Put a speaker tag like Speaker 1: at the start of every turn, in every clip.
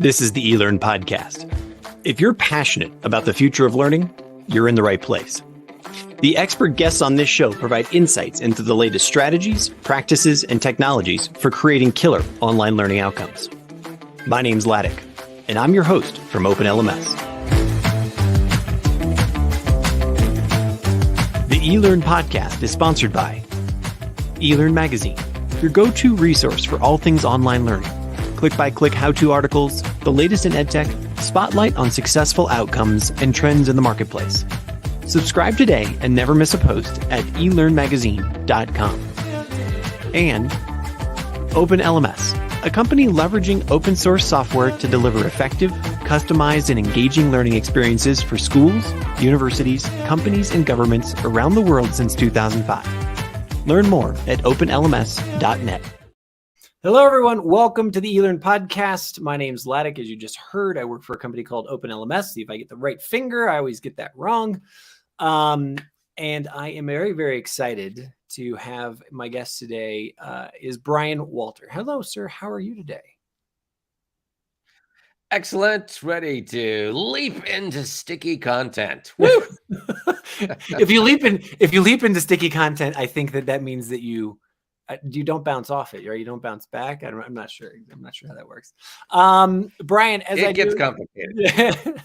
Speaker 1: This is the eLearn Podcast. If you're passionate about the future of learning, you're in the right place. The expert guests on this show provide insights into the latest strategies, practices, and technologies for creating killer online learning outcomes. My name's Laddick, and I'm your host from OpenLMS. The eLearn Podcast is sponsored by eLearn Magazine, your go-to resource for all things online learning. Click-by-click how-to articles, the latest in EdTech, spotlight on successful outcomes and trends in the marketplace. Subscribe today and never miss a post at elearnmagazine.com. And OpenLMS, a company leveraging open source software to deliver effective, customized, and engaging learning experiences for schools, universities, companies, and governments around the world since 2005. Learn more at openlms.net. Hello, everyone. Welcome to the eLearn Podcast. My name's Laddick. As you just heard, I work for a company called OpenLMS. See if I get the right finger. I always get that wrong. And I am very, very excited to have my guest today is Brian Walter. Hello, sir. How are you today?
Speaker 2: Excellent. Ready to leap into sticky content. Woo!
Speaker 1: If you leap into sticky content, I think that means that you don't bounce off it, or you don't bounce back. I'm not sure. I'm not sure how that works. Brian,
Speaker 2: it gets complicated.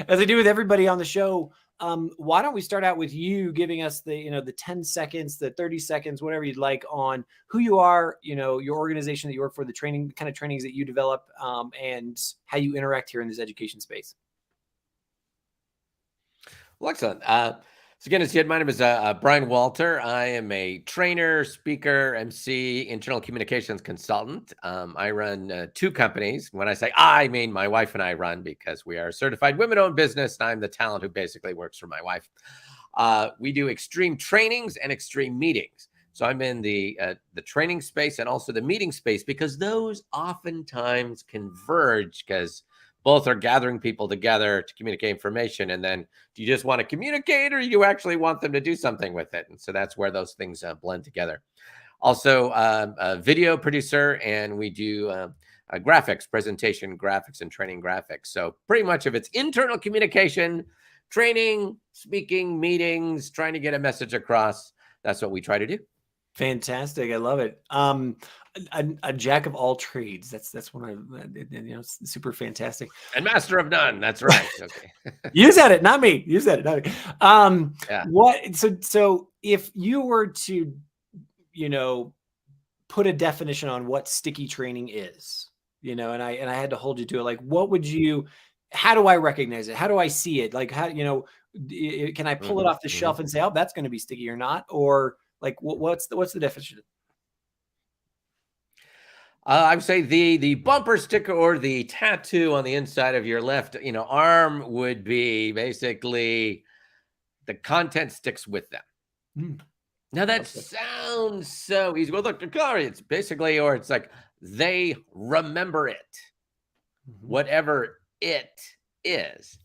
Speaker 1: As I do with everybody on the show, why don't we start out with you giving us the 10 seconds, the 30 seconds, whatever you'd like, on who you are, your organization that you work for, the kind of trainings that you develop, and how you interact here in this education space.
Speaker 2: Well, excellent. So again, as you said, my name is Brian Walter. I am a trainer, speaker, MC, internal communications consultant. I run two companies. When I say I mean my wife and I run, because we are a certified women-owned business, and I'm the talent who basically works for my wife. We do extreme trainings and extreme meetings. So I'm in the training space and also the meeting space, because those oftentimes converge, because both are gathering people together to communicate information. And then do you just want to communicate, or you actually want them to do something with it? And so that's where those things blend together. Also, a video producer, and we do graphics, presentation graphics, and training graphics. So pretty much if it's internal communication, training, speaking, meetings, trying to get a message across, that's what we try to do.
Speaker 1: Fantastic. I love it. A jack of all trades. That's one of super fantastic.
Speaker 2: And master of none. That's right. Okay.
Speaker 1: You said it, not me. You said it, not me.
Speaker 2: Yeah.
Speaker 1: What? So if you were to, put a definition on what sticky training is, and I had to hold you to it, like, what would you? How do I recognize it? How do I see it? Like, how can I pull it off the shelf and say, oh, that's going to be sticky or not? Or like, what's the definition?
Speaker 2: I would say the bumper sticker or the tattoo on the inside of your left, arm would be basically the content sticks with them. Now that sounds so easy. Well, look, it's basically, or it's like they remember it, whatever it is.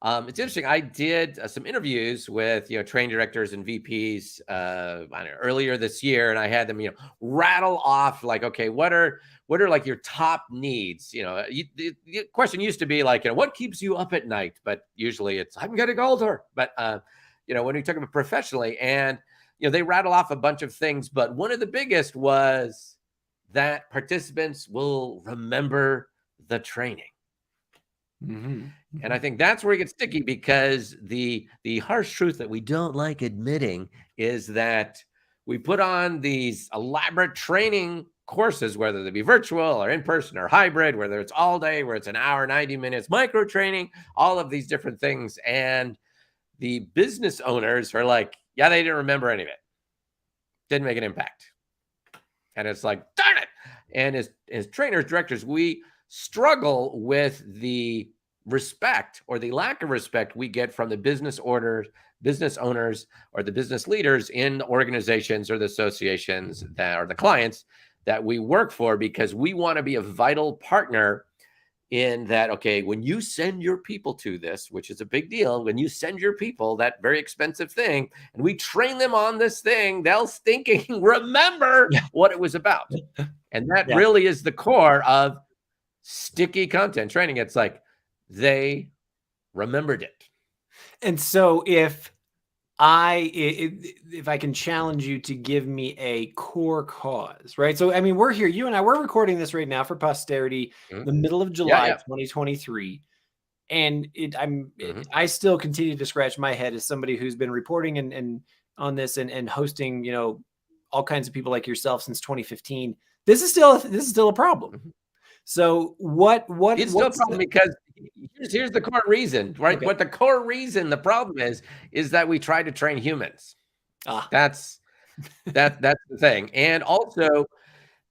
Speaker 2: It's interesting. I did some interviews with, training directors and VPs earlier this year, and I had them, rattle off like, okay, what are like your top needs? The question used to be like, what keeps you up at night? But usually it's, I'm getting older. But when we talk about professionally, and they rattle off a bunch of things, but one of the biggest was that participants will remember the training. And I think that's where it gets sticky, because the harsh truth that we don't like admitting is that we put on these elaborate training courses, whether they be virtual or in person or hybrid, whether it's all day, where it's an hour, 90 minutes, micro training, all of these different things. And the business owners are like, yeah, they didn't remember any of it. Didn't make an impact. And it's like, darn it. And as trainers, directors, we struggle with the respect or the lack of respect we get from the business owners, or the business leaders in the organizations or the associations that are the clients that we work for, because we want to be a vital partner in that. Okay, when you send your people to this, which is a big deal, when you send your people that very expensive thing and we train them on this thing, they'll stinking remember what it was about. And that really is the core of sticky content training. It's like they remembered it.
Speaker 3: And so if I can challenge you to give me a core cause, right? So, I mean, we're here, you and I, we're recording this right now for posterity, the middle of July, 2023. And I still continue to scratch my head as somebody who's been reporting and on this and hosting, all kinds of people like yourself since 2015. This is still a problem. So
Speaker 2: it's still a problem because here's the core reason, right?
Speaker 3: Okay.
Speaker 2: What the core reason, the problem is that we try to train humans. That's the thing. And also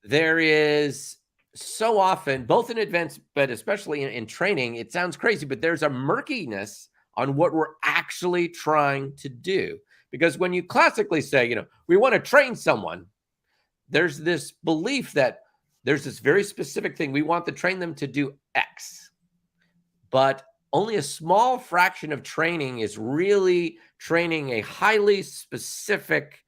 Speaker 2: there is so often, both in advance, but especially in training, it sounds crazy, but there's a murkiness on what we're actually trying to do. Because when you classically say, we want to train someone, there's this belief that there's this very specific thing. We want to train them to do X. But only a small fraction of training is really training a highly specific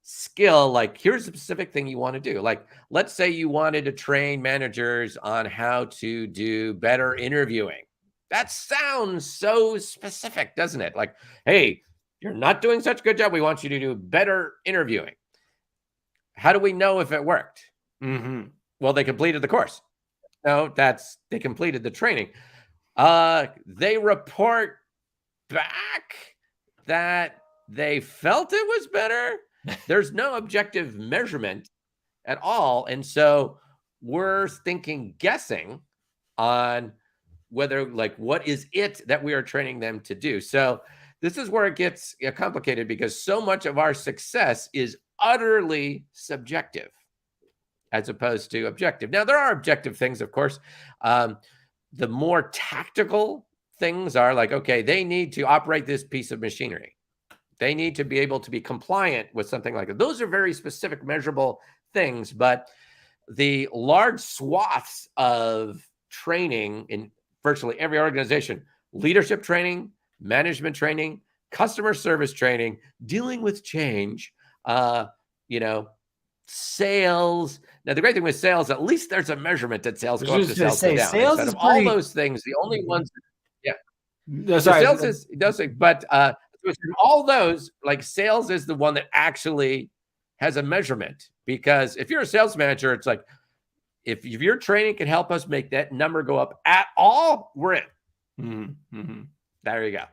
Speaker 2: skill. Like, here's a specific thing you want to do. Like, let's say you wanted to train managers on how to do better interviewing. That sounds so specific, doesn't it? Like, hey, you're not doing such a good job. We want you to do better interviewing. How do we know if it worked? Well, they completed the course. No, they completed the training. They report back that they felt it was better. There's no objective measurement at all. And so we're guessing on whether, what is it that we are training them to do? So this is where it gets complicated, because so much of our success is utterly subjective as opposed to objective. Now, there are objective things, of course. The more tactical things are like, okay, they need to operate this piece of machinery. They need to be able to be compliant with something like that. Those are very specific, measurable things. But the large swaths of training in virtually every organization, leadership training, management training, customer service training, dealing with change, sales. Now, the great thing with sales, at least there's a measurement that sales go up to sales go down.
Speaker 3: Sales
Speaker 2: is
Speaker 3: all
Speaker 2: those things, the only ones,
Speaker 3: No, sorry.
Speaker 2: Sales it does, but all those, like, sales is the one that actually has a measurement. Because if you're a sales manager, it's like, if your training can help us make that number go up at all, we're in. There you go.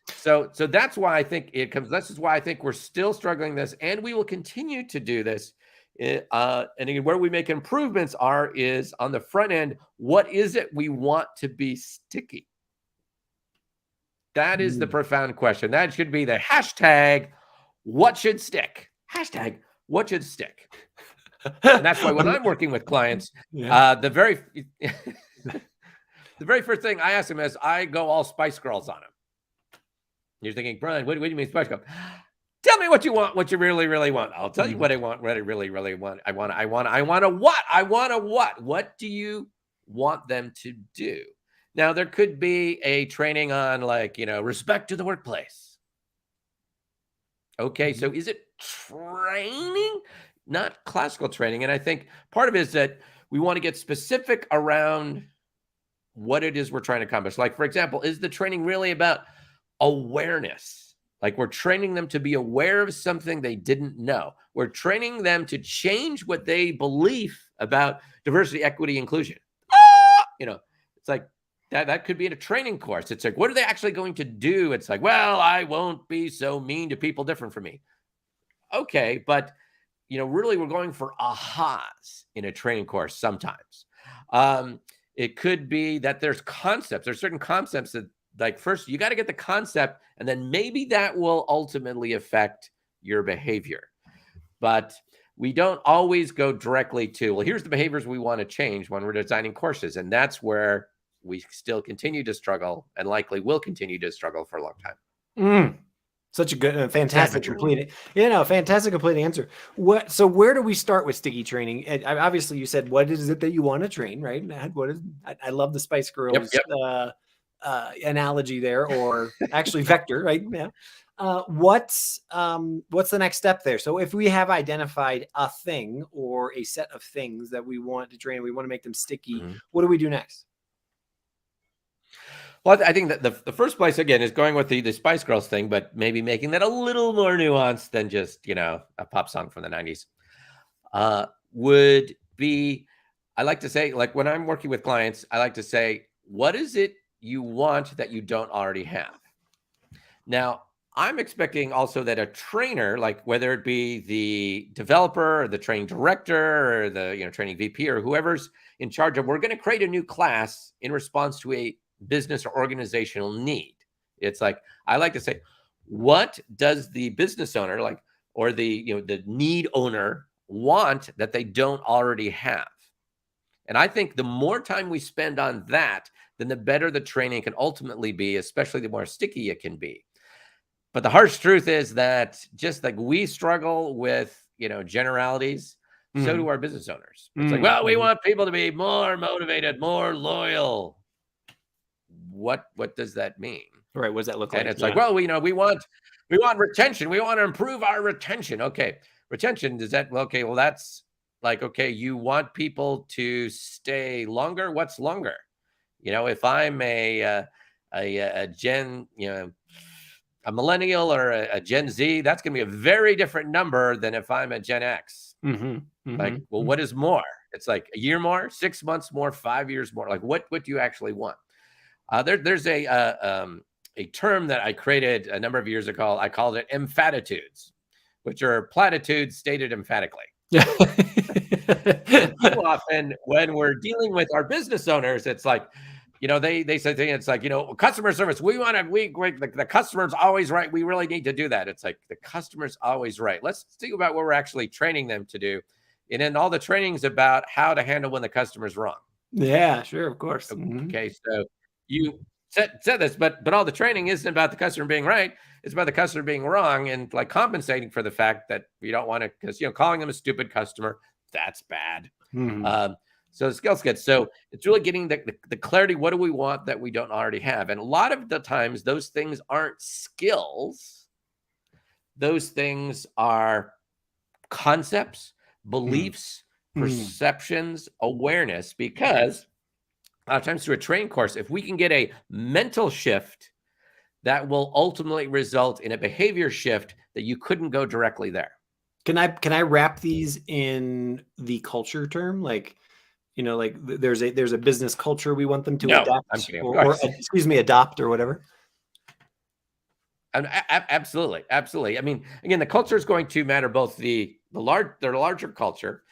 Speaker 2: So that's why I think it comes. This is why I think we're still struggling this, and we will continue to do this. And again, where we make improvements is on the front end. What is it we want to be sticky? That is the profound question. That should be the hashtag. What should stick? Hashtag. What should stick? And that's why when I'm working with clients, the very first thing I ask them is, I go all Spice Girls on them. You're thinking, Brian, what do you mean Spice Girls? Tell me what you want, what you really, really want. I'll tell you what I want, what I really, really want. I want a what? I want a what? What do you want them to do? Now, there could be a training on, respect to the workplace. Okay, so is it training? Not classical training. And I think part of it is that we want to get specific around what it is we're trying to accomplish. Like, for example, is the training really about awareness? Like, we're training them to be aware of something they didn't know. We're training them to change what they believe about diversity, equity, inclusion. It's like that could be in a training course. It's like, what are they actually going to do? It's like, well, I won't be so mean to people different from me. Okay, but really, we're going for ahas in a training course sometimes. It could be that there's certain concepts that, like, first you got to get the concept, and then maybe that will ultimately affect your behavior. But we don't always go directly to, well, here's the behaviors we want to change when we're designing courses. And that's where we still continue to struggle, and likely will continue to struggle for a long time.
Speaker 3: Such a good, fantastic, complete answer. So where do we start with sticky training? Obviously, you said, what is it that you want to train, right? I love the Spice Girls analogy there, or actually vector, right? Yeah. What's the next step there? So if we have identified a thing or a set of things that we want to train, we want to make them sticky, what do we do next?
Speaker 2: Well, I think that the first place, again, is going with the Spice Girls thing, but maybe making that a little more nuanced than just, a pop song from the 90s. Would be, I like to say, like when I'm working with clients, I like to say, what is it you want that you don't already have? Now, I'm expecting also that a trainer, like whether it be the developer or the training director or the training VP or whoever's in charge of, we're going to create a new class in response to a business or organizational need. It's like, I like to say, what does the business owner or the need owner want that they don't already have? And I think the more time we spend on that, then the better the training can ultimately be, especially the more sticky it can be. But the harsh truth is that just like we struggle with, generalities, so do our business owners. It's like, well, we want people to be more motivated, more loyal. What does that mean?
Speaker 3: Right. What does that look like?
Speaker 2: And it's like, well, we want retention. We want to improve our retention. Okay. Retention, does that, okay, well, that's like, okay, you want people to stay longer. What's longer? If I'm a Gen, a millennial or a Gen Z, that's going to be a very different number than if I'm a Gen X. Like, well, what is more? It's like a year more, 6 months more, 5 years more. Like, what do you actually want? There's a term that I created a number of years ago. I called it emphatitudes, which are platitudes stated emphatically. Too often when we're dealing with our business owners, it's like, they say it's like, customer service. The customer's always right. We really need to do that. It's like the customer's always right. Let's think about what we're actually training them to do. And then all the training's about how to handle when the customer's wrong.
Speaker 3: Yeah, sure. Of course.
Speaker 2: Okay. So you said this, but all the training isn't about the customer being right. It's about the customer being wrong and like compensating for the fact that we don't want to, because, calling them a stupid customer, that's bad. So the skills get, so it's really getting the clarity. What do we want that we don't already have? And a lot of the times those things aren't skills. Those things are concepts, beliefs, perceptions, awareness, because a lot of times through a training course, if we can get a mental shift, that will ultimately result in a behavior shift that you couldn't go directly there.
Speaker 3: Can I wrap these in the culture term? Like, like there's a business culture we want them to adapt or adopt or whatever.
Speaker 2: Absolutely. I mean, again, the culture is going to matter, both the larger culture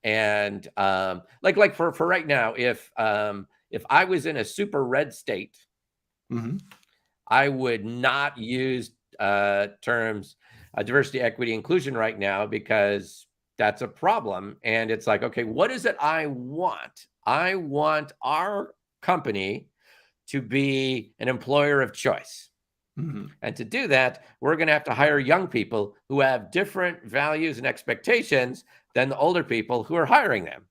Speaker 2: and like for right now, if I was in a super red state, I would not use terms diversity, equity, inclusion right now, because that's a problem. And it's like, okay, what is it I want? I want our company to be an employer of choice. And to do that, we're going to have to hire young people who have different values and expectations than the older people who are hiring them.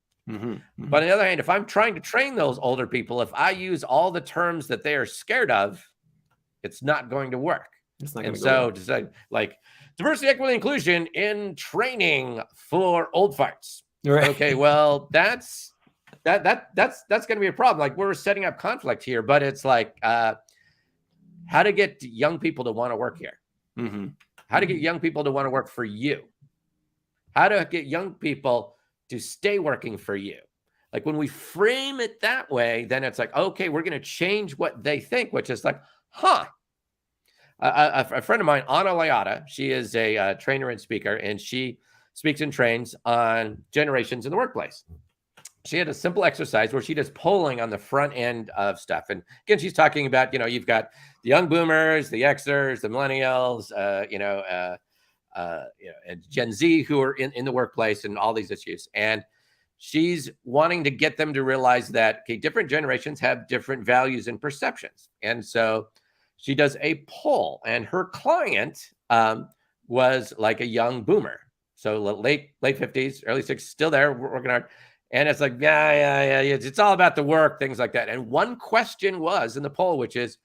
Speaker 2: But on the other hand, if I'm trying to train those older people, if I use all the terms that they are scared of, it's not going to work. And so to say, like, diversity, equity, inclusion in training for old farts. Right. Okay, well, that's going to be a problem. Like, we're setting up conflict here, but it's like how to get young people to want to work here. How to get young people to want to work for you. How to get young people to stay working for you. Like, when we frame it that way, then it's like, okay, we're going to change what they think, which is like, a friend of mine, Anna Layata, she is a trainer and speaker, and she speaks and trains on generations in the workplace. She had a simple exercise where she does polling on the front end of stuff. And again, she's talking about, you've got the young boomers, the Xers, the millennials, and Gen Z who are in the workplace and all these issues. And she's wanting to get them to realize that, okay, different generations have different values and perceptions. And so she does a poll, and her client was like a young boomer. So late 50s, early 60s, still there, working hard. And it's like, yeah. It's all about the work, things like that. And one question was in the poll, which is,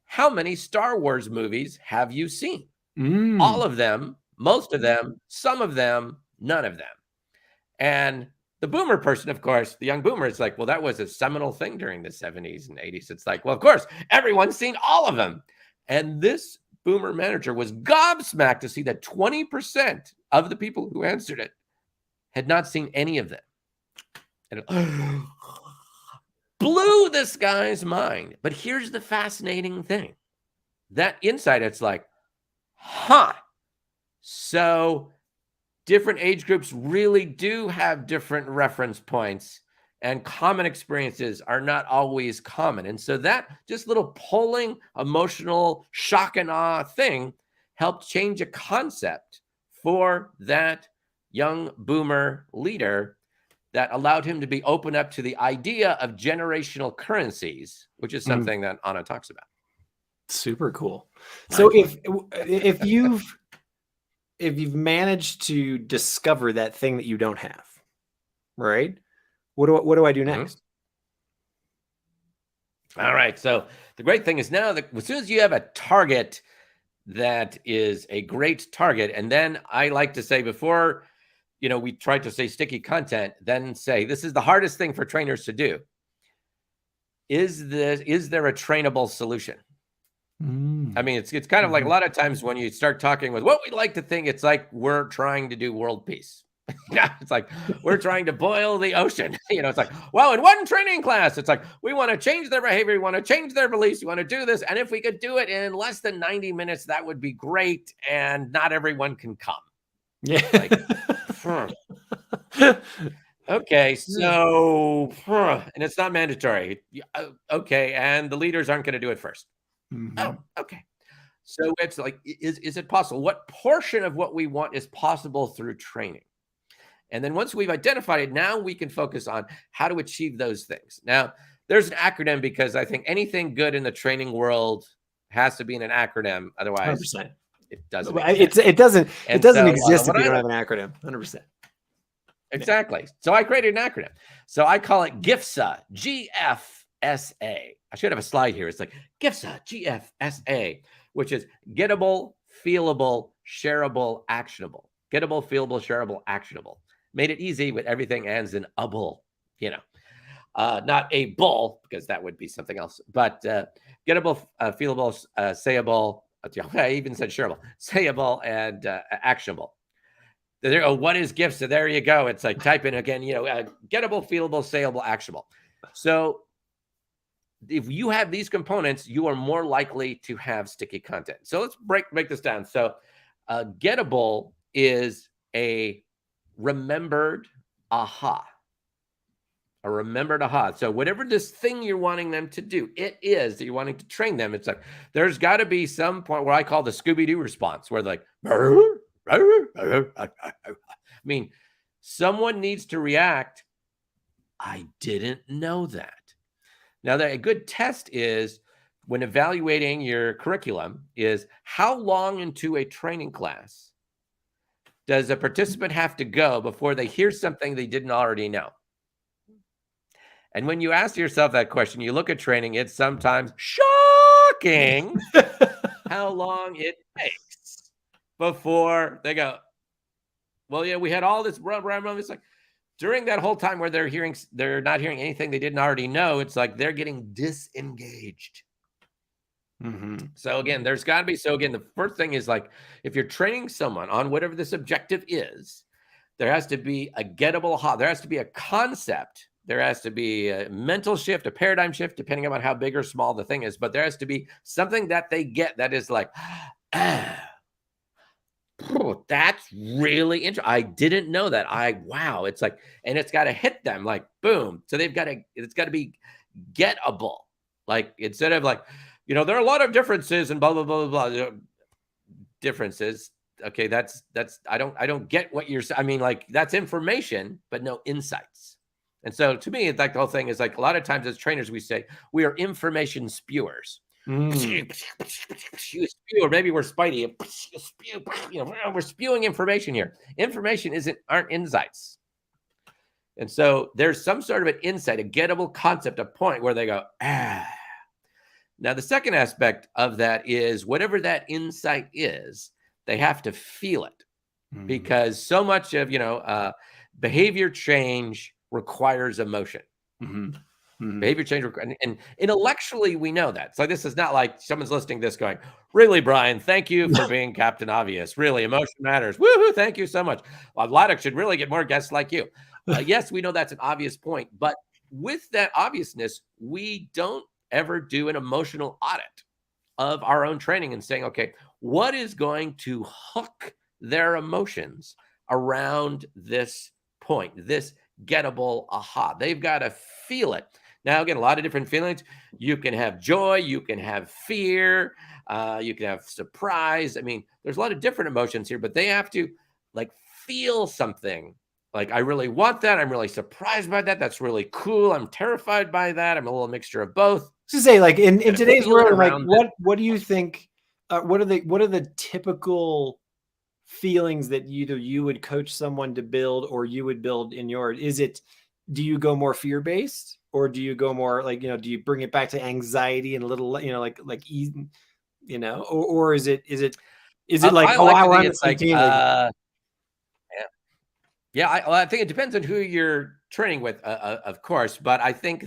Speaker 2: how many Star Wars movies have you seen? All of them, most of them, some of them, none of them. And the boomer person, of course, the young boomer is like, well, that was a seminal thing during the 70s and 80s. It's like, well, of course, everyone's seen all of them. And this boomer manager was gobsmacked to see that 20% of the people who answered it had not seen any of them. And it blew this guy's mind. But here's the fascinating thing. That insight, it's like, so different age groups really do have different reference points, and common experiences are not always common. And so that just little polling, emotional shock and awe thing helped change a concept for that young boomer leader that allowed him to be open up to the idea of generational currencies, which is something that Anna talks about.
Speaker 3: Super cool. So if you've managed to discover that thing that you don't have, right? What do I do next?
Speaker 2: All right. So the great thing is now that as soon as you have a target that is a great target, and then I like to say before, we try to say sticky content, then say this is the hardest thing for trainers to do. Is there a trainable solution? I mean, it's kind of like a lot of times when you start talking with what we like to think, it's like we're trying to do world peace. It's like we're trying to boil the ocean. It's like, well, in one training class, it's like we want to change their behavior, we want to change their beliefs, we want to do this, and if we could do it in less than 90 minutes, that would be great. And not everyone can come.
Speaker 3: Yeah.
Speaker 2: Okay, so and it's not mandatory. Okay, and the leaders aren't going to do it first. Oh, okay. So it's like, is it possible? What portion of what we want is possible through training? And then once we've identified it, now we can focus on how to achieve those things. Now, there's an acronym because I think anything good in the training world has to be in an acronym. Otherwise,
Speaker 3: 100%.
Speaker 2: It doesn't.
Speaker 3: It doesn't exist if you don't have an acronym. 100%.
Speaker 2: Exactly. So I created an acronym. So I call it GFSA. GFSA. I should have a slide here. It's like GFSA, GFSA, which is gettable, feelable, shareable, actionable. Gettable, feelable, shareable, actionable. Made it easy with everything ends in able, not a bull, because that would be something else, but gettable, feelable, sayable. I even said shareable, sayable, and actionable. There, what is GFSA? There you go. It's like type in again, gettable, feelable, sayable, actionable. So if you have these components, you are more likely to have sticky content. So let's break this down. So gettable is a remembered aha. A remembered aha. So whatever this thing you're wanting them to do, it is that you're wanting to train them. It's like there's got to be some point where I call the Scooby-Doo response, where they're like, I mean, someone needs to react. I didn't know that. Now, a good test is when evaluating your curriculum is how long into a training class does a participant have to go before they hear something they didn't already know? And when you ask yourself that question, you look at training, it's sometimes shocking how long it takes before they go, well, yeah, we had all this. It's like during that whole time where they're not hearing anything they didn't already know, it's like they're getting disengaged. So again, there's got to be, the first thing is like, if you're training someone on whatever this objective is, there has to be a gettable, there has to be a concept. There has to be a mental shift, a paradigm shift, depending on how big or small the thing is. But there has to be something that they get that is like, that's really interesting. I didn't know that. Wow. It's like, and it's got to hit them like boom. So it's got to be gettable. Like instead of like, there are a lot of differences and blah, blah, blah, blah, blah. Differences. Okay. That's, I don't get what you're saying. I mean, like that's information, but no insights. And so to me, it's like the whole thing is like a lot of times as trainers, we say we are information spewers. You spew, or maybe we're Spidey. We're spewing information here. Information aren't insights. And so there's some sort of an insight, a gettable concept, a point where they go, Now, the second aspect of that is whatever that insight is, they have to feel it, because so much of, behavior change requires emotion. Behavior change, and intellectually we know that. So this is not like someone's listening to this going, really, Brian, thank you for being Captain Obvious. Really, emotion matters. Woohoo, thank you so much. Laddock should really get more guests like you. Yes, we know that's an obvious point, but with that obviousness, we don't ever do an emotional audit of our own training and saying, okay, what is going to hook their emotions around this point, this gettable aha? They've got to feel it. Now, again, a lot of different feelings. You can have joy, you can have fear, you can have surprise. I mean, there's a lot of different emotions here, but they have to like feel something. Like, I really want that. I'm really surprised by that. That's really cool. I'm terrified by that. I'm a little mixture of both.
Speaker 3: To say, like, in today's world, like, what do you think? What are the typical feelings that either you would coach someone to build or you would build in yours? Do you go more fear-based, or do you go more like, do you bring it back to anxiety and a little, like easy, or is it like,
Speaker 2: I like to think
Speaker 3: it's like,
Speaker 2: I think it depends on who you're training with, of course, but I think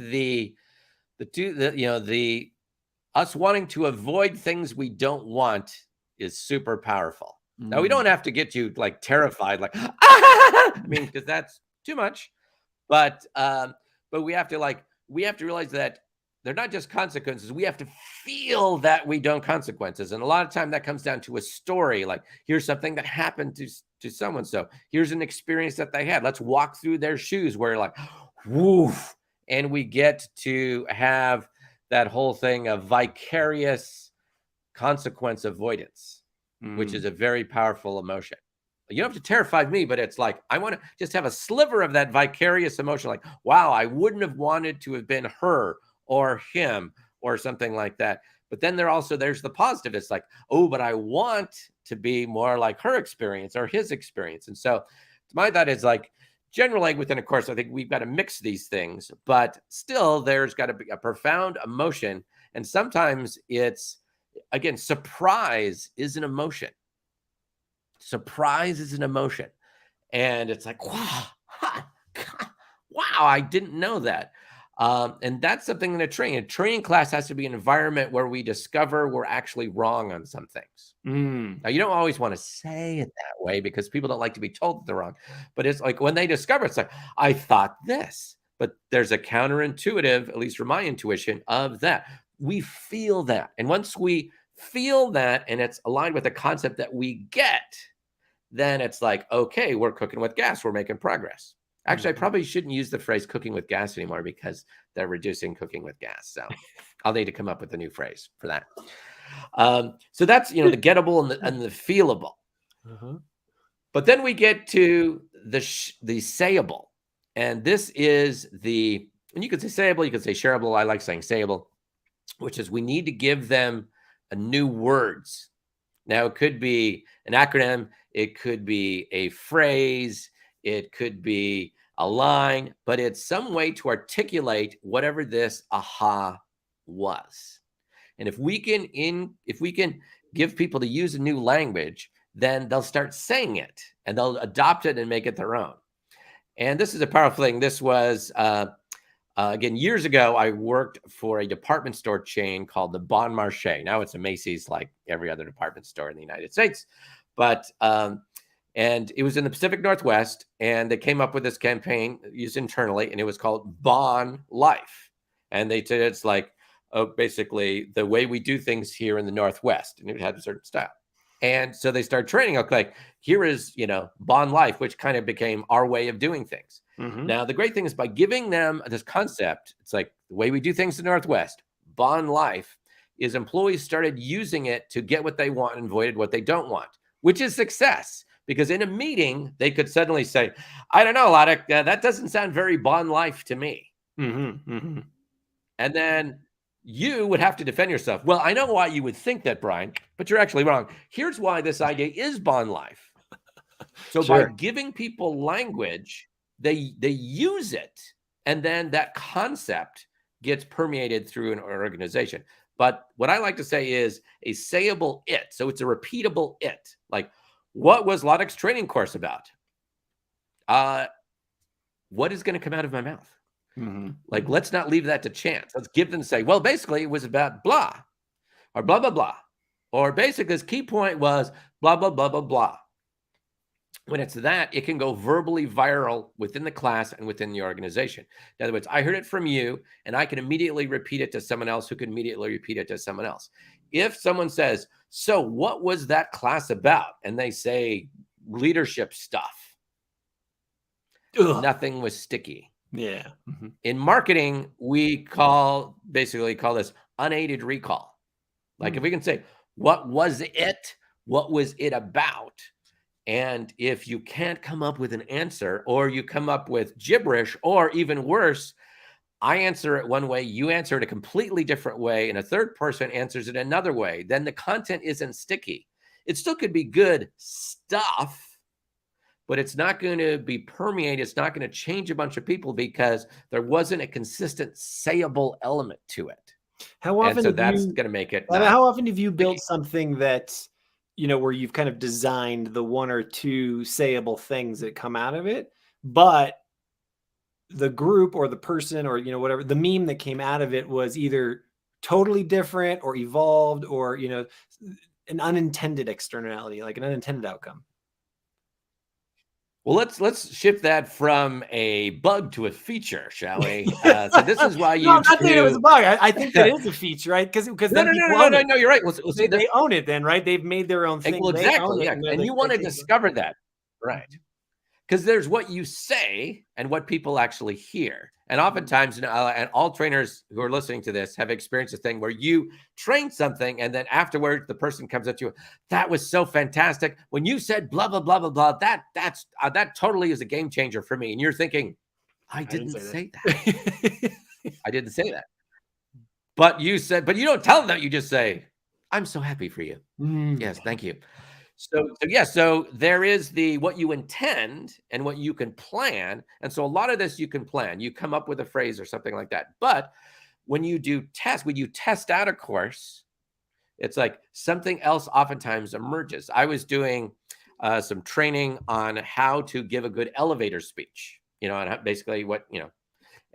Speaker 2: us wanting to avoid things we don't want is super powerful. Now, we don't have to get you like terrified, like, I mean, because that's too much. But we have to realize that they're not just consequences. We have to feel that we don't consequences. And a lot of time that comes down to a story. Like, here's something that happened to someone. So here's an experience that they had. Let's walk through their shoes where like, woof. And we get to have that whole thing of vicarious consequence avoidance, which is a very powerful emotion. You don't have to terrify me, but it's like, I want to just have a sliver of that vicarious emotion. Like, wow, I wouldn't have wanted to have been her or him or something like that. But then there's the positive. It's like, oh, but I want to be more like her experience or his experience. And so my thought is like, generally within a course, I think we've got to mix these things, but still there's got to be a profound emotion. And sometimes it's, again, surprise is an emotion. Surprise is an emotion. And it's like, wow, I didn't know that. And that's something in a training class has to be an environment where we discover we're actually wrong on some things. Now, you don't always want to say it that way because people don't like to be told that they're wrong. But it's like when they discover, it's like, I thought this, but there's a counterintuitive, at least from my intuition, of that. We feel that. And once we feel that and it's aligned with the concept that we get, then it's like, okay, we're cooking with gas. We're making progress. Actually, I probably shouldn't use the phrase cooking with gas anymore because they're reducing cooking with gas. So I'll need to come up with a new phrase for that. So that's, the gettable and the feelable. But then we get to the sayable. And this is and you could say sayable, you could say shareable. I like saying sayable, which is we need to give them a new words. Now, it could be an acronym. It could be a phrase. It could be a line, but it's some way to articulate whatever this aha was. And if we can give people to use a new language, then they'll start saying it and they'll adopt it and make it their own. And this is a powerful thing. This was, again, years ago, I worked for a department store chain called the Bon Marché. Now it's a Macy's like every other department store in the United States. But, and it was in the Pacific Northwest, and they came up with this campaign used internally, and it was called Bon Life. And they said it's like, basically the way we do things here in the Northwest, and it had a certain style. And so they started training. Okay, here is, Bon Life, which kind of became our way of doing things. Now, the great thing is by giving them this concept, it's like the way we do things in the Northwest, Bon Life, is employees started using it to get what they want and avoided what they don't want, which is success. Because in a meeting, they could suddenly say, I don't know, Laddock, that doesn't sound very Bon Life to me. And then you would have to defend yourself. Well, I know why you would think that, Brian, but you're actually wrong. Here's why this idea is Bon Life. So by giving people language, they use it, and then that concept gets permeated through an organization. But what I like to say is a sayable it. So it's a repeatable it. Like, what was Loddick's training course about? What is going to come out of my mouth? Like, let's not leave that to chance. Let's give them say, well, basically it was about blah or blah, blah, blah. Or basically his key point was blah, blah, blah, blah, blah. When it's that, it can go verbally viral within the class and within the organization. In other words, I heard it from you, and I can immediately repeat it to someone else who can immediately repeat it to someone else. If someone says, so what was that class about? And they say leadership stuff. Nothing was sticky.
Speaker 3: Yeah.
Speaker 2: In marketing, we basically call this unaided recall. Like if we can say, what was it? What was it about? And if you can't come up with an answer, or you come up with gibberish, or even worse, I answer it one way, you answer it a completely different way, and a third person answers it another way, then the content isn't sticky. It still could be good stuff, but it's not going to be permeated. It's not going to change a bunch of people because there wasn't a consistent sayable element to it.
Speaker 3: How often?
Speaker 2: And so that's going to make it.
Speaker 3: How often have you built something that, where you've kind of designed the one or two sayable things that come out of it, but the group or the person or, whatever, the meme that came out of it was either totally different or evolved or, an unintended externality, like an unintended outcome?
Speaker 2: Well, let's shift that from a bug to a feature, shall we? So this is why you.
Speaker 3: No, I'm not saying it was a bug. I think that is a feature, right? Because
Speaker 2: no, you're right.
Speaker 3: They own it, then, right? They've made their own thing.
Speaker 2: Well, exactly, yeah. And you want to discover that, right? Because there's what you say and what people actually hear. And oftentimes, and all trainers who are listening to this have experienced a thing where you train something and then afterwards the person comes up to you, that was so fantastic. When you said blah, blah, blah, blah, blah, that totally is a game changer for me. And you're thinking, I didn't say that. I didn't say that. But you don't tell them that. You just say, I'm so happy for you. Yes, thank you. So there is what you intend and what you can plan. And so a lot of this you can plan. You come up with a phrase or something like that. But when you test out a course, it's like something else oftentimes emerges. I was doing some training on how to give a good elevator speech, and basically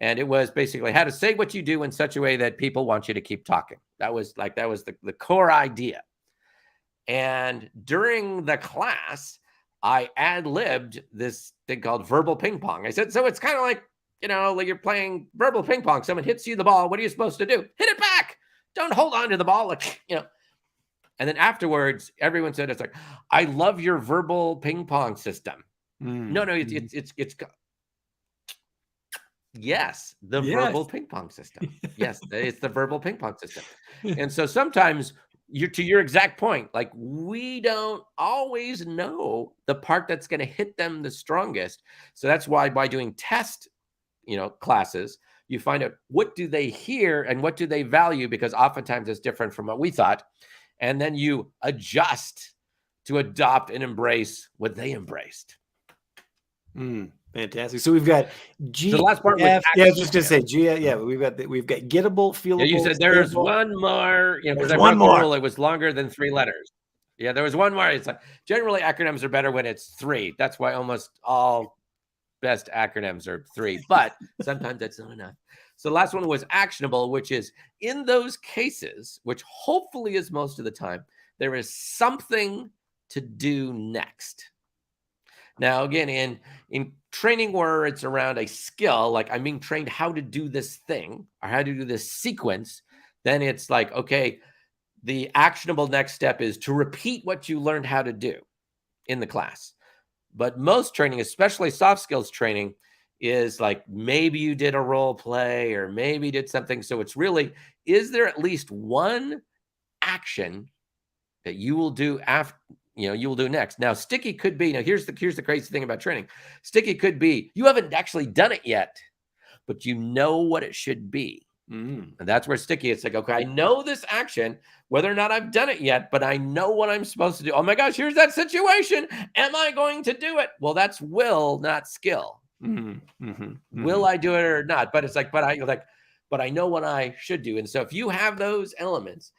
Speaker 2: and it was basically how to say what you do in such a way that people want you to keep talking. That was the core idea. And during the class, I ad-libbed this thing called verbal ping pong. I said, so it's kind of like, like you're playing verbal ping pong. Someone hits you the ball. What are you supposed to do? Hit it back. Don't hold on to the ball. And then afterwards, everyone said, it's like, I love your verbal ping pong system. No, it's yes, verbal ping pong system. Yes, it's the verbal ping pong system. And so sometimes to your exact point, like we don't always know the part that's going to hit them the strongest. So that's why by doing test, classes, you find out what do they hear and what do they value, because oftentimes it's different from what we thought. And then you adjust to adopt and embrace what they embraced.
Speaker 3: Fantastic. So we've got G.
Speaker 2: So the last part was
Speaker 3: I was just gonna say G. Yeah, we've got gettable, feelable.
Speaker 2: Yeah, you said there's one more. There's one more. Rule, it was longer than 3 letters. Yeah, there was one more. It's like generally acronyms are better when it's 3. That's why almost all best acronyms are 3. But sometimes that's not enough. So the last one was actionable, which is in those cases, which hopefully is most of the time, there is something to do next. Now, again, in training where it's around a skill, like I'm being trained how to do this thing or how to do this sequence, then it's like, okay, the actionable next step is to repeat what you learned how to do in the class. But most training, especially soft skills training, is like maybe you did a role play or maybe you did something. So it's really, is there at least one action that you will do after? You will do next. Now, sticky could be, here's the crazy thing about training. Sticky could be, you haven't actually done it yet, but you know what it should be. And that's where sticky, it's like, okay, I know this action, whether or not I've done it yet, but I know what I'm supposed to do. Oh my gosh, here's that situation. Am I going to do it? Well, that's will, not skill. Will I do it or not? But it's like, but I know what I should do. And so if you have those elements,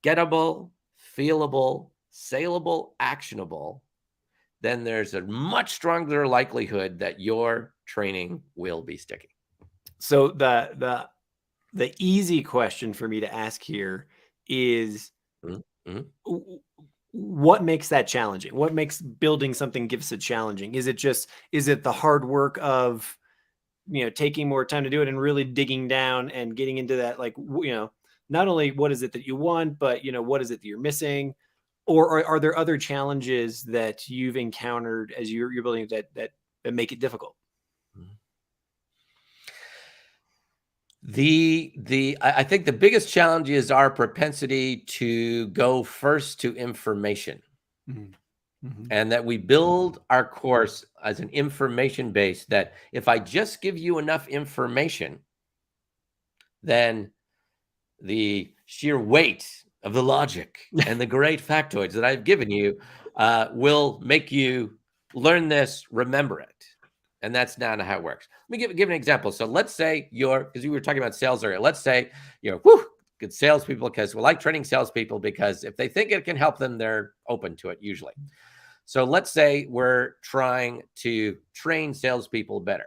Speaker 2: gettable, feelable, saleable, actionable, then there's a much stronger likelihood that your training will be sticky.
Speaker 3: So the easy question for me to ask here is, what makes that challenging? What makes building something GFSA challenging? Is it the hard work of, taking more time to do it and really digging down and getting into that, like, not only what is it that you want, but, what is it that you're missing? Or are there other challenges that you've encountered as you're building that make it difficult?
Speaker 2: I think the biggest challenge is our propensity to go first to information. And that we build our course as an information base, that if I just give you enough information, then the sheer weight of the logic and the great factoids that I've given you will make you learn this, remember it. And that's not how it works. Let me give an example. So let's say because we were talking about sales earlier. Let's say you're good salespeople, because we like training salespeople, because if they think it can help them, they're open to it usually. So let's say we're trying to train salespeople better.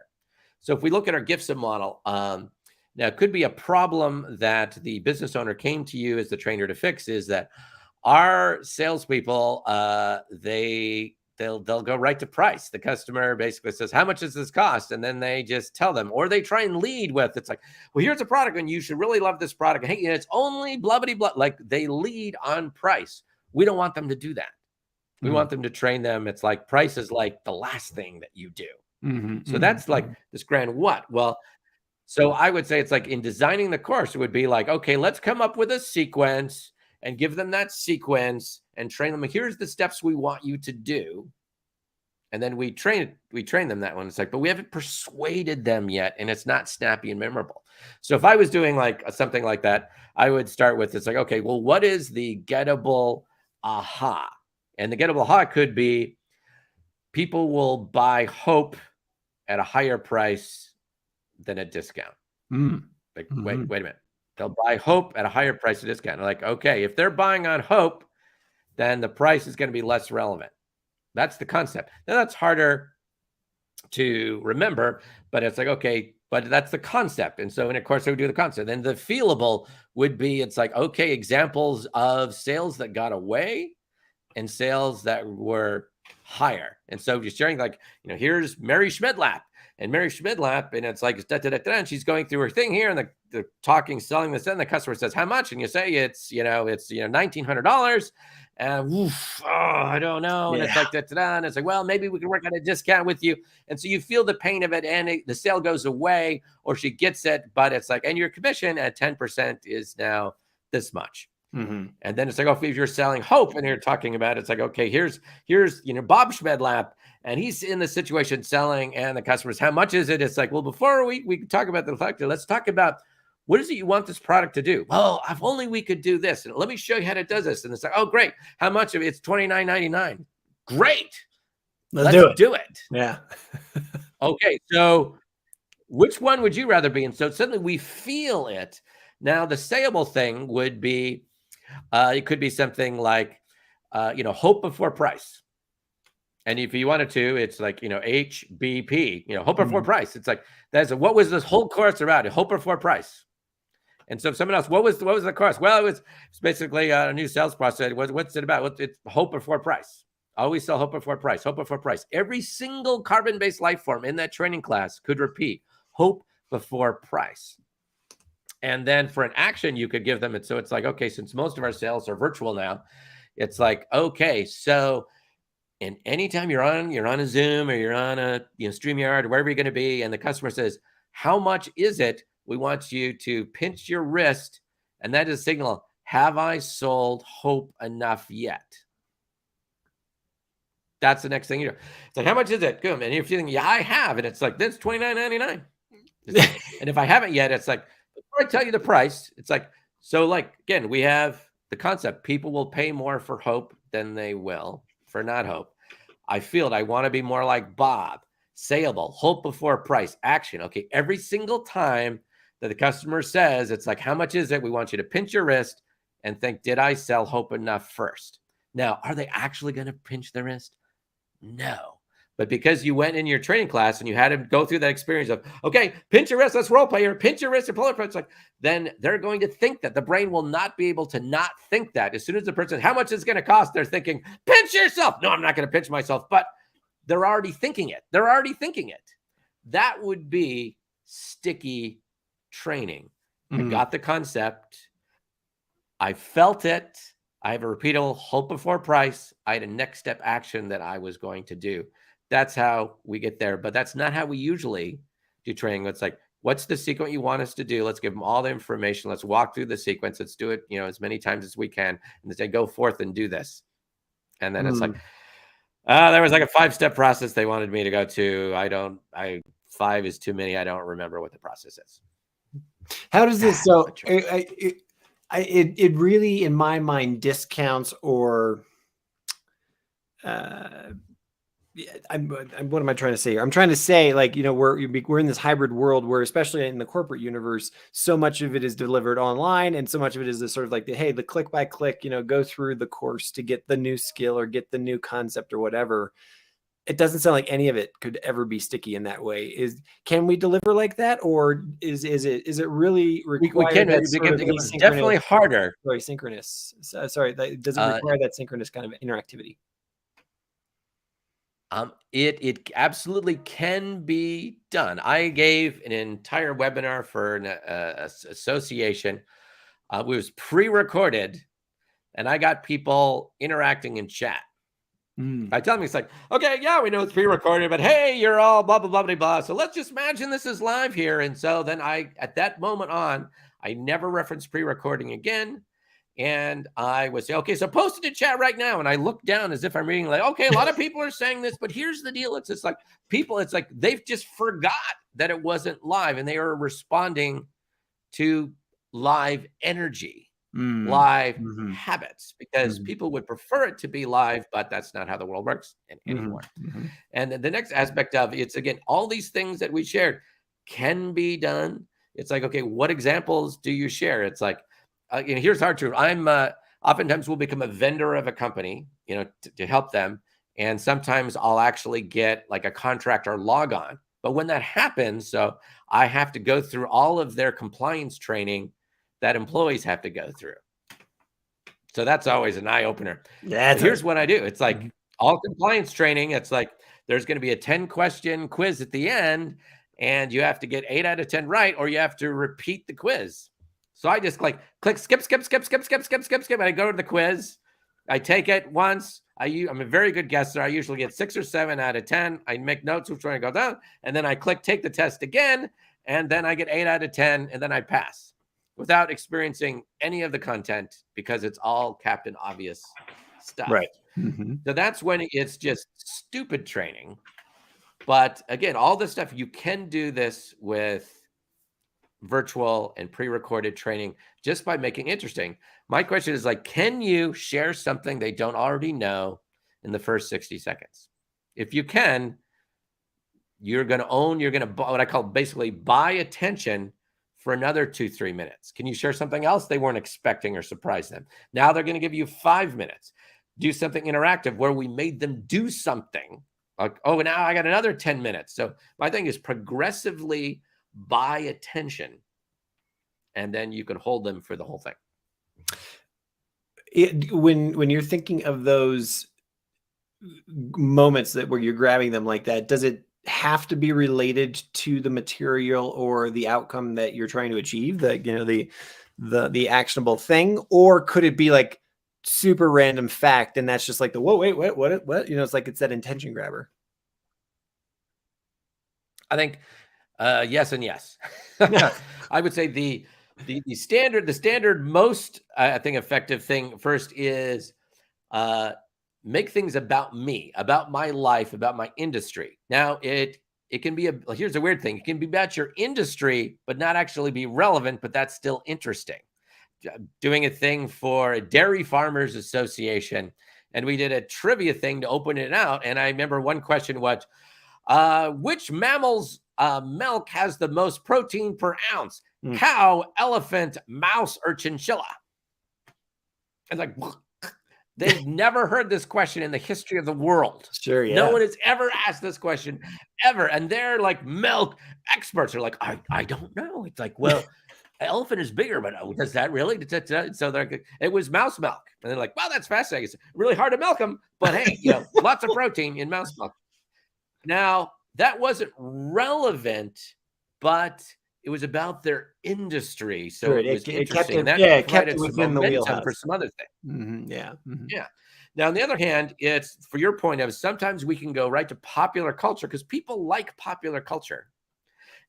Speaker 2: So if we look at our GFSA model, now it could be a problem that the business owner came to you as the trainer to fix, is that our salespeople, they'll go right to price. The customer basically says, how much does this cost? And then they just tell them, or they try and lead with, it's like, well, here's a product and you should really love this product. Hey, it's only blah, blah, blah. Like, they lead on price. We don't want them to do that. We want them to train them. It's like, price is like the last thing that you do. So that's like this grand what? Well, so I would say it's like, in designing the course, it would be like, okay, let's come up with a sequence and give them that sequence and train them. Here's the steps we want you to do. And then we train them that one. It's like, but we haven't persuaded them yet, and it's not snappy and memorable. So if I was doing like something like that, I would start with, it's like, okay, well, what is the gettable aha? And the gettable aha could be, people will buy hope at a higher price than a discount. Like, wait a minute. They'll buy hope at a higher price of discount. Like, okay, if they're buying on hope, then the price is going to be less relevant. That's the concept. Now, that's harder to remember, but it's like, okay, but that's the concept. And so, and of course, I would do the concept. Then the feelable would be, it's like, okay, examples of sales that got away and sales that were higher. And so just sharing, like, here's Mary Schmidlap. And Mary Schmidlap, and it's like, and she's going through her thing here, and the talking, selling this, and the customer says, how much? And you say, it's $1,900. And I don't know. And it's like, and it's like, well, maybe we can work on a discount with you. And so you feel the pain of it, and the sale goes away, or she gets it, but it's like, and your commission at 10% is now this much. And then it's like, oh, if you're selling hope and you're talking about, it's like, okay, here's Bob Schmedlap, and he's in the situation selling, and the customers, how much is it? It's like, well, before we talk about the factor, let's talk about, what is it you want this product to do? Well, if only we could do this, and let me show you how it does this. And it's like, oh, great, how much of it? It's $29.99. Great, let's do it.
Speaker 3: Yeah.
Speaker 2: Okay, so which one would you rather be in? So suddenly we feel it. Now the sayable thing would be, it could be something like, hope before price. And if you wanted to, it's like, HBP, hope before price. It's like, what was this whole course about? Hope before price. And so if someone else, what was the course? Well, it was basically a new sales process. What's it about? It's hope before price. Always sell hope before price, hope before price. Every single carbon-based life form in that training class could repeat hope before price. And then for an action, you could give them it. So it's like, okay, since most of our sales are virtual now, it's like, okay, so and anytime you're on a Zoom, or you're on a StreamYard, or wherever you're going to be, and the customer says, how much is it? We want you to pinch your wrist, and that is a signal, have I sold hope enough yet? That's the next thing you do. It's like, how much is it? Good. And if you think, yeah, I have, and it's like, that's $29.99. And if I haven't yet, it's like, before I tell you the price, it's like, so like, again, we have the concept, people will pay more for hope than they will for not hope. I feel it. I want to be more like Bob. Sayable, hope before price, action. Okay, every single time that the customer says, it's like, how much is it? We want you to pinch your wrist and think, did I sell Hope enough first? Now, are they actually going to pinch the wrist? No. But because you went in your training class and you had to go through that experience of, okay, pinch your wrist, let's role play here, pinch your wrist and pull it, it's like, then they're going to think that. The brain will not be able to not think that. As soon as the person, how much is it going to cost? They're thinking, pinch yourself. No, I'm not going to pinch myself, but they're already thinking it. They're already thinking it. That would be sticky training. I got the concept. I felt it. I have a repeatable hope before price. I had a next step action that I was going to do. That's how we get there. But that's not how we usually do training. It's like, what's the sequence you want us to do? Let's give them all the information. Let's walk through the sequence. Let's do it, as many times as we can. And say, go forth and do this. And then it's like, there was like a 5-step process they wanted me to go to. 5 is too many. I don't remember what the process is.
Speaker 3: How does this, so it really, in my mind, discounts or, what am I trying to say here? I'm trying to say, like, we're in this hybrid world where, especially in the corporate universe, so much of it is delivered online, and so much of it is this sort of like the click by click, go through the course to get the new skill or get the new concept or whatever. It doesn't sound like any of it could ever be sticky in that way. Can we deliver like that, or is it really required?
Speaker 2: We can. It's definitely harder.
Speaker 3: Synchronous. Does it require that synchronous kind of interactivity?
Speaker 2: It absolutely can be done. I gave an entire webinar for an association. It was pre-recorded, and I got people interacting in chat. I tell them, it's like, okay, yeah, we know it's pre-recorded, but hey, you're all blah, blah, blah, blah, blah. So let's just imagine this is live here. And so then at that moment on, I never referenced pre-recording again. And I would say, okay, so post it in chat right now. And I look down as if I'm reading, like, okay, a lot of people are saying this, but here's the deal. It's just like it's like they've just forgot that it wasn't live, and they are responding to live energy, live habits, because people would prefer it to be live, but that's not how the world works anymore. And the next aspect of it's, again, all these things that we shared can be done. It's like, okay, what examples do you share? It's like, here's our truth. I'm oftentimes will become a vendor of a company, to help them. And sometimes I'll actually get like a contract or log on. But when that happens, so I have to go through all of their compliance training that employees have to go through. So that's always an eye opener. Here's what I do. It's like all compliance training. It's like, there's going to be a 10-question quiz at the end, and you have to get 8 out of 10 right, or you have to repeat the quiz. So I just click skip. And I go to the quiz. I take it once. I'm a very good guesser. I usually get 6 or 7 out of 10. I make notes which one I go down, and then I click take the test again, and then I get 8 out of 10, and then I pass without experiencing any of the content, because it's all Captain Obvious stuff.
Speaker 3: Right.
Speaker 2: So that's when it's just stupid training. But again, all this stuff, you can do this with virtual and pre-recorded training just by making it interesting. My question is, like, can you share something they don't already know in the first 60 seconds? If you can, you're going to what I call basically buy attention for another 2-3 minutes. Can you share something else they weren't expecting or surprise them? Now they're going to give you 5 minutes. Do something interactive where we made them do something. Like, oh, now I got another 10 minutes. So my thing is progressively buy attention, and then you can hold them for the whole thing.
Speaker 3: When you're thinking of those moments where you're grabbing them like that, does it have to be related to the material or the outcome that you're trying to achieve, the actionable thing, or could it be like super random fact, and that's just like whoa, wait, what? It's like it's that intention grabber.
Speaker 2: I think yes and yes. I would say the standard most I think effective thing first is make things about me, about my life, about my industry. Now it can be here's a weird thing. It can be about your industry, but not actually be relevant, but that's still interesting. Doing a thing for a Dairy Farmers Association, and we did a trivia thing to open it out. And I remember one question was, which mammals milk has the most protein per ounce? Cow, elephant, mouse, or chinchilla? It's like, they've never heard this question in the history of the world.
Speaker 3: Sure, yeah.
Speaker 2: No one has ever asked this question, ever. And they're like milk experts. They're like, I don't know. It's like, well, elephant is bigger, but does that really? So it was mouse milk. And they're like, well, that's fascinating. It's really hard to milk them, but hey, lots of protein in mouse milk. Now, that wasn't relevant, but it was about their industry. So
Speaker 3: sure,
Speaker 2: it was interesting.
Speaker 3: It kept it within the wheelhouse.
Speaker 2: For some other thing.
Speaker 3: Mm-hmm, yeah. Mm-hmm.
Speaker 2: Yeah. Now, on the other hand, it's for your point of sometimes we can go right to popular culture because people like popular culture.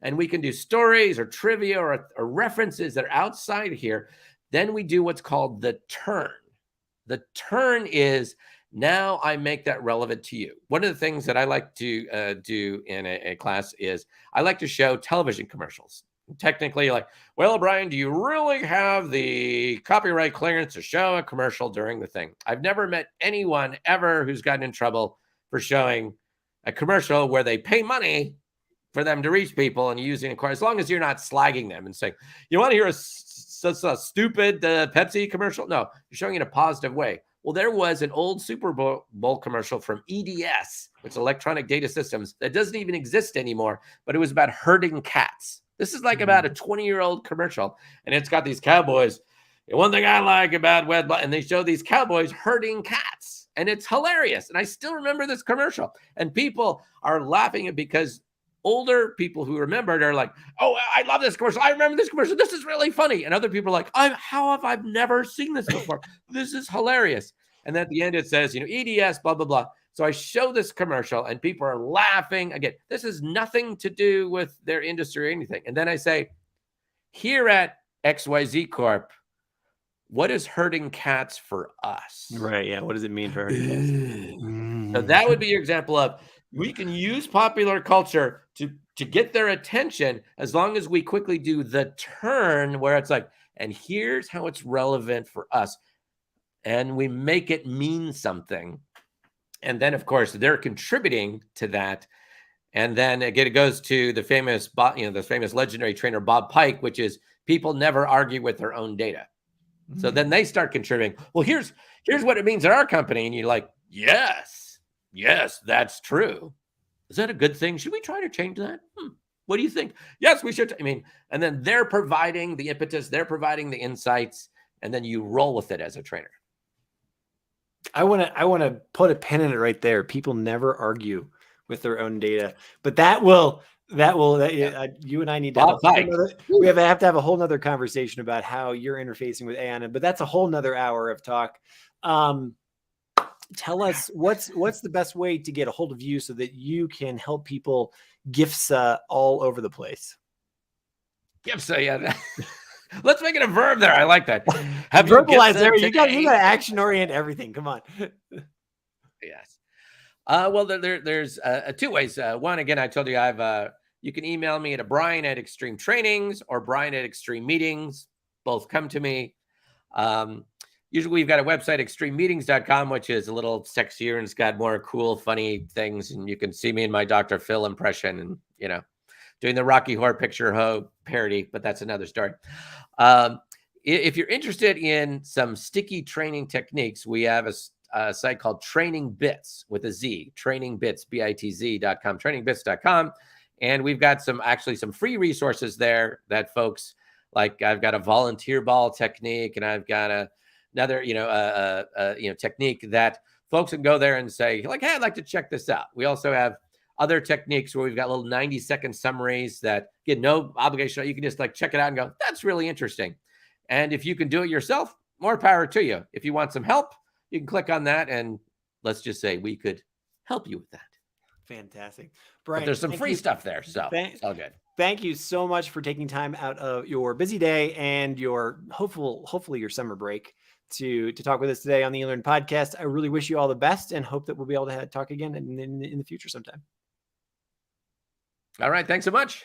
Speaker 2: And we can do stories or trivia or references that are outside here. Then we do what's called the turn. The turn is now I make that relevant to you. One of the things that I like to do in a class is I like to show television commercials. Technically, like, well, Brian, do you really have the copyright clearance to show a commercial during the thing? I've never met anyone ever who's gotten in trouble for showing a commercial where they pay money for them to reach people and using it, as long as you're not slagging them and saying, you want to hear a stupid Pepsi commercial? No, you're showing it in a positive way. Well, there was an old Super Bowl commercial from EDS, which is Electronic Data Systems, that doesn't even exist anymore, but it was about herding cats. This is like about a 20-year-old commercial, and it's got these cowboys. And one thing I like about and they show these cowboys herding cats, and it's hilarious. And I still remember this commercial, and people are laughing at because older people who remember it are like, oh, I love this commercial. I remember this commercial. This is really funny. And other people are like, how have I never seen this before? This is hilarious. And at the end, it says, EDS, blah, blah, blah. So I show this commercial and people are laughing. Again, this has nothing to do with their industry or anything. And then I say, here at XYZ Corp, what is herding cats for us?
Speaker 3: Right. Yeah. What does it mean for herding
Speaker 2: cats? So that would be your example of, we can use popular culture to get their attention as long as we quickly do the turn where it's like, and here's how it's relevant for us. And we make it mean something. And then, of course, they're contributing to that. And then again, it goes to the famous, the famous legendary trainer, Bob Pike, which is people never argue with their own data. Mm-hmm. So then they start contributing. Well, here's what it means in our company. And you're like, Yes, that's true. Is that a good thing? Should we try to change that? What do you think? Yes, we should. And then they're providing the impetus, they're providing the insights, and then you roll with it as a trainer.
Speaker 3: I want to put a pin in it right there. People never argue with their own data, but you and I need to have to have a whole nother conversation about how you're interfacing with AI, but that's a whole nother hour of talk. Tell us what's the best way to get a hold of you so that you can help people GFSA all over the place.
Speaker 2: GFSA, yeah. Let's make it a verb there. I like that.
Speaker 3: Have verbalize there. You got to action orient everything. Come on.
Speaker 2: Yes. Well, there's two ways. One, again, I told you you can email me at Brian@Extreme Trainings or Brian@Extreme Meetings. Both come to me. Usually we've got a website, extrememeetings.com, which is a little sexier and it's got more cool, funny things. And you can see me in my Dr. Phil impression and, doing the Rocky Horror Picture Ho parody, but that's another story. If you're interested in some sticky training techniques, we have a site called Training Bits with a Z, trainingbits, BITZ.com, trainingbits.com. And we've got some free resources there that folks like. I've got a volunteer ball technique, and I've got another, technique that folks can go there and say, like, hey, I'd like to check this out. We also have other techniques where we've got little 90-second summaries that get no obligation. You can just check it out and go, that's really interesting. And if you can do it yourself, more power to you. If you want some help, you can click on that. And let's just say we could help you with that.
Speaker 3: Fantastic. Brian,
Speaker 2: but there's some free stuff there. So it's all good.
Speaker 3: Thank you so much for taking time out of your busy day and your hopefully your summer break to talk with us today on the eLearn podcast. I really wish you all the best and hope that we'll be able to talk again in the future sometime.
Speaker 2: All right. Thanks so much.